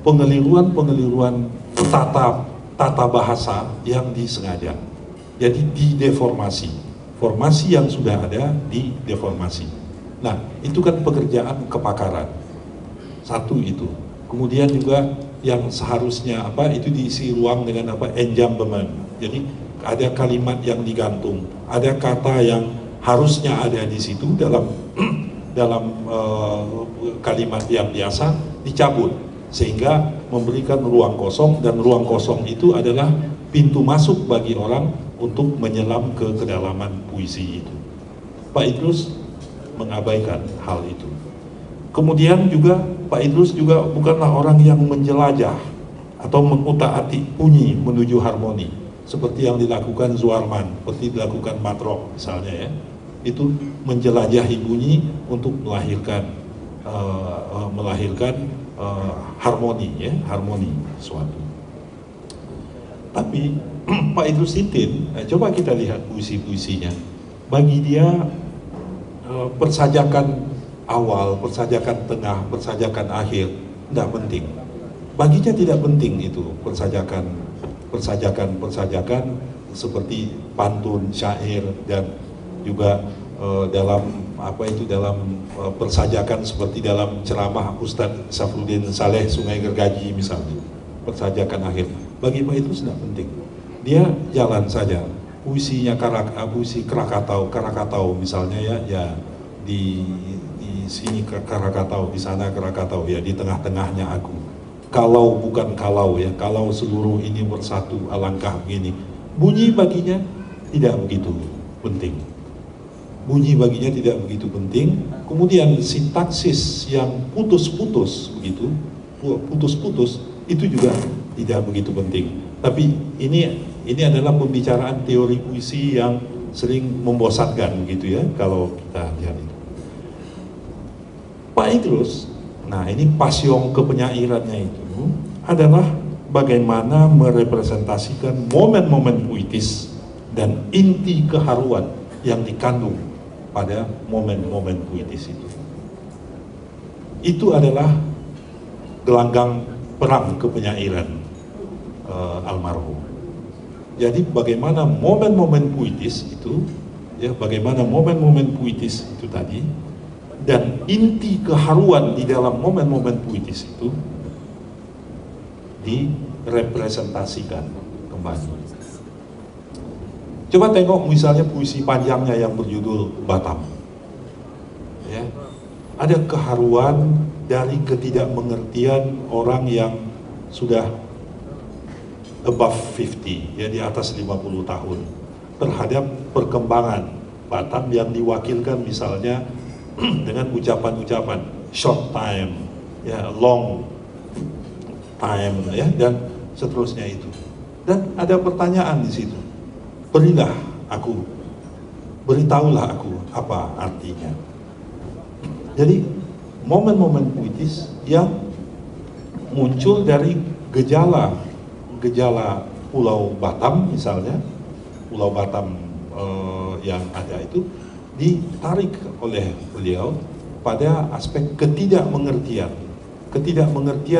pengeliruan tata bahasa yang disengaja. Jadi dideformasi, formasi yang sudah ada dideformasi. Nah, itu kan pekerjaan kepakaran. Satu itu. Kemudian juga yang seharusnya itu diisi ruang dengan enjambment. Jadi ada kalimat yang digantung, ada kata yang harusnya ada di situ dalam kalimat yang biasa dicabut, sehingga memberikan ruang kosong, dan ruang kosong itu adalah pintu masuk bagi orang untuk menyelam ke kedalaman puisi itu. Pak Idrus mengabaikan hal itu. Kemudian juga Pak Idrus juga bukanlah orang yang menjelajah atau mengutak-atik bunyi menuju harmoni seperti yang dilakukan Zuarman, seperti dilakukan Matrok misalnya ya. Itu menjelajahi bunyi untuk melahirkan harmoni ya, harmoni suatu. Tapi Pak Idrus Tintin, coba kita lihat puisi-puisinya. Bagi dia persajakan awal, persajakan tengah, persajakan akhir tidak penting. Baginya tidak penting itu persajakan seperti pantun, syair, dan juga dalam persajakan seperti dalam ceramah Ustadz Safruddin Saleh Sungai Gergaji misalnya, persajakan akhir. Bagi Pak itu tidak penting. Dia jalan saja. Puisinya puisi Krakatau misalnya ya di sini Krakatau, di sana Krakatau ya, di tengah-tengahnya aku. Kalau bukan kalau ya, kalau seluruh ini bersatu alangkah begini. Bunyi baginya tidak begitu penting. Bunyi baginya tidak begitu penting. Kemudian sintaksis yang putus-putus begitu, putus-putus itu juga tidak begitu penting. Tapi ini adalah pembicaraan teori puisi yang sering membosankan begitu ya kalau kita lihat itu. Pak Idrus, nah ini pasyong kepenyairannya itu adalah bagaimana merepresentasikan momen-momen puitis dan inti keharuan yang dikandung pada momen-momen puitis itu. Itu adalah gelanggang perang kepenyairan almarhum. Jadi bagaimana momen-momen puitis itu, ya bagaimana momen-momen puitis itu tadi, dan inti keharuan di dalam momen-momen puitis itu direpresentasikan kembali. Coba tengok misalnya puisi panjangnya yang berjudul Batam. Ya, ada keharuan dari ketidakmengertian orang yang sudah above 50, ya di atas 50 tahun terhadap perkembangan Batam yang diwakilkan misalnya dengan ucapan-ucapan short time, ya long time, ya dan seterusnya itu. Dan ada pertanyaan di situ. Berilah aku, beritahulah aku apa artinya. Jadi momen-momen puitis yang muncul dari gejala Pulau Batam misalnya, Pulau Batam yang ada itu ditarik oleh beliau pada aspek ketidakmengertian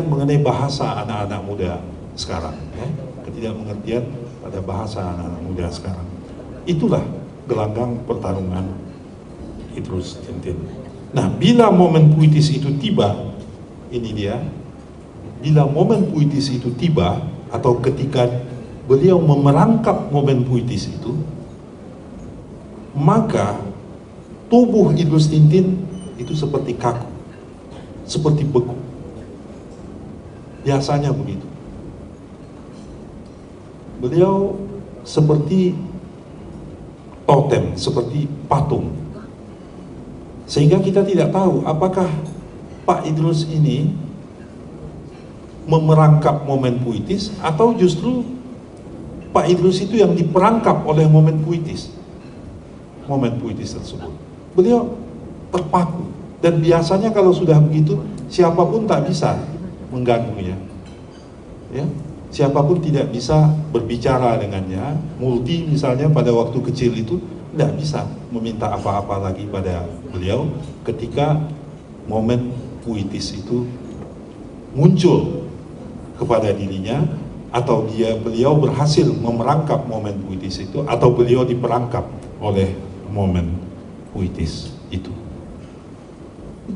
mengenai bahasa anak-anak muda sekarang, ya. Ketidakmengertian pada bahasa anak-anak muda sekarang. Itulah gelanggang pertarungan Idrus Tintin. Nah, bila momen puitis itu tiba, ini dia, bila momen puitis itu tiba, atau ketika beliau memerangkap momen puitis itu, maka tubuh Idrus Tintin itu seperti kaku, seperti beku. Biasanya begitu. Beliau seperti totem, seperti patung. Sehingga kita tidak tahu apakah Pak Idrus ini memerangkap momen puitis atau justru Pak Idrus itu yang diperangkap oleh momen puitis tersebut. Beliau terpaku, dan biasanya kalau sudah begitu siapapun tak bisa mengganggunya, ya, siapapun tidak bisa berbicara dengannya. Multi misalnya pada waktu kecil itu tidak bisa meminta apa-apa lagi pada beliau ketika momen puitis itu muncul kepada dirinya, atau beliau berhasil memerangkap momen puitis itu, atau beliau diperangkap oleh momen puitis itu.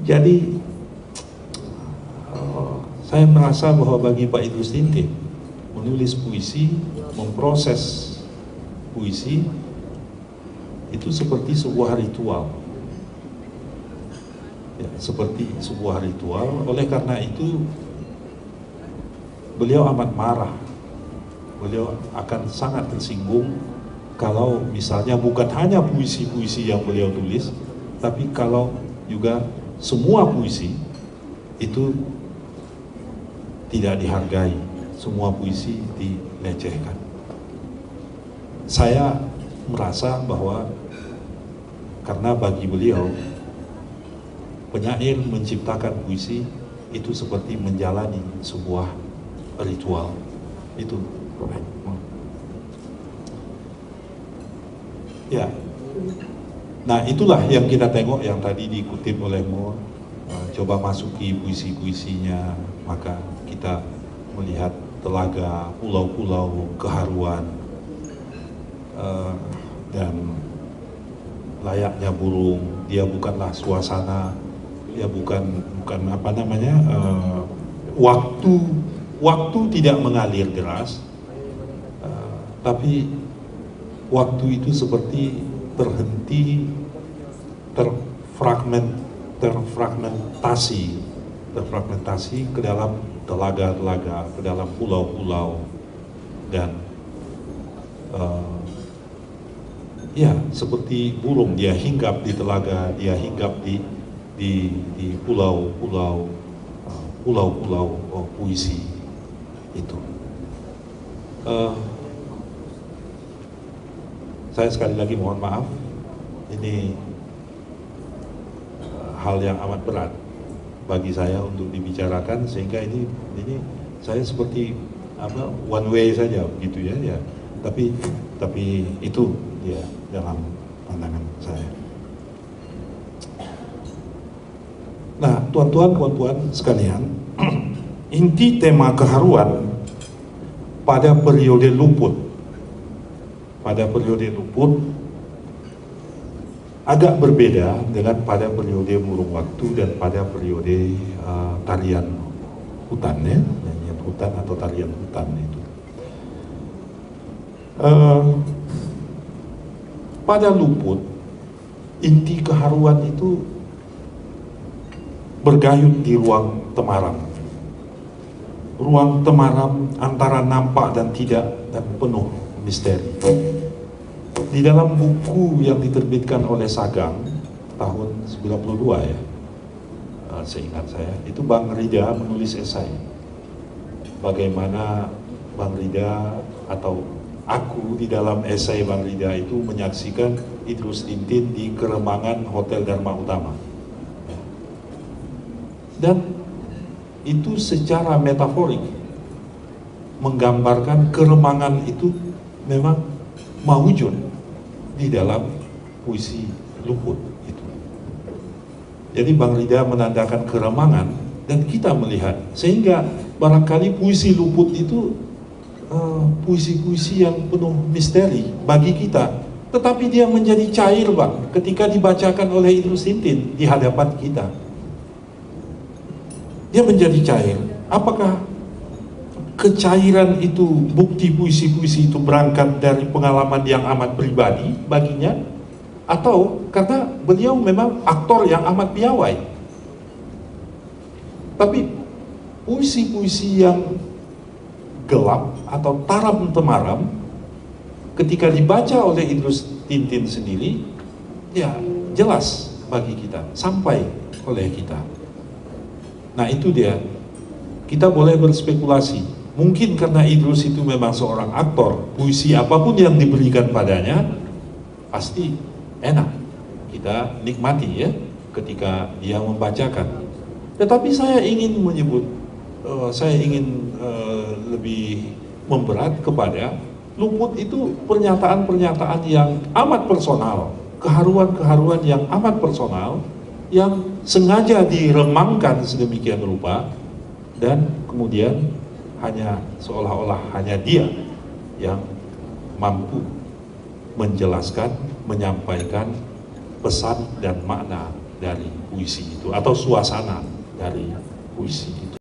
Jadi saya merasa bahwa bagi Pak Idrus Tintin, menulis puisi, memproses puisi itu seperti sebuah ritual, ya, seperti sebuah ritual. Oleh karena itu beliau amat marah, beliau akan sangat tersinggung kalau misalnya bukan hanya puisi-puisi yang beliau tulis, tapi kalau juga semua puisi itu tidak dihargai, semua puisi dilecehkan. Saya merasa bahwa karena bagi beliau penyair menciptakan puisi itu seperti menjalani sebuah ritual. Itu ya. Nah, itulah yang kita tengok yang tadi dikutip oleh Mo. Coba masuki puisi-puisinya, maka kita melihat telaga, pulau-pulau, keharuan, dan layaknya burung. Dia bukanlah suasana, dia bukan apa namanya, waktu tidak mengalir deras, tapi waktu itu seperti terhenti, terfragmentasi ke dalam telaga-telaga, ke dalam pulau-pulau, dan ya seperti burung, dia hinggap di telaga, dia hinggap di pulau-pulau puisi itu. Saya sekali lagi mohon maaf, ini hal yang amat berat bagi saya untuk dibicarakan, sehingga ini saya seperti apa, one way saja begitu ya. Tapi itu ya dalam pandangan saya. Nah, tuan-tuan, puan-puan sekalian, inti tema keharuan pada periode luput agak berbeda dengan pada periode murung waktu dan pada periode tarian hutan, ya, nyanyian hutan atau tarian hutan itu. Pada luput, inti keharuan itu bergayut di ruang temaram. Ruang temaram antara nampak dan tidak, dan penuh misteri. Di dalam buku yang diterbitkan oleh Sagang tahun 92 ya, seingat saya, itu Bang Rida menulis esai bagaimana Bang Rida atau aku di dalam esai Bang Rida itu menyaksikan Idrus Tintin di keremangan Hotel Dharma Utama, dan itu secara metaforik menggambarkan keremangan itu memang mewujud di dalam puisi luput itu. Jadi Bang Rida menandakan keremangan dan kita melihat, sehingga barangkali puisi luput itu puisi-puisi yang penuh misteri bagi kita, tetapi dia menjadi cair Bang ketika dibacakan oleh Idrus Tintin di hadapan kita. Dia menjadi cair. Apakah kecairan itu, bukti puisi-puisi itu berangkat dari pengalaman yang amat pribadi baginya, atau karena beliau memang aktor yang amat piawai? Tapi puisi-puisi yang gelap atau taram temaram ketika dibaca oleh Idrus Tintin sendiri, ya jelas bagi kita, sampai oleh kita. Nah, itu dia. Kita boleh berspekulasi. Mungkin karena Idrus itu memang seorang aktor, puisi apapun yang diberikan padanya pasti enak, kita nikmati ya ketika dia membacakan. Tetapi saya ingin menyebut, saya ingin lebih memberat kepada luput itu pernyataan-pernyataan yang amat personal, keharuan-keharuan yang amat personal, yang sengaja diremangkan sedemikian rupa dan kemudian hanya seolah-olah hanya dia yang mampu menjelaskan, menyampaikan pesan dan makna dari puisi itu atau suasana dari puisi itu.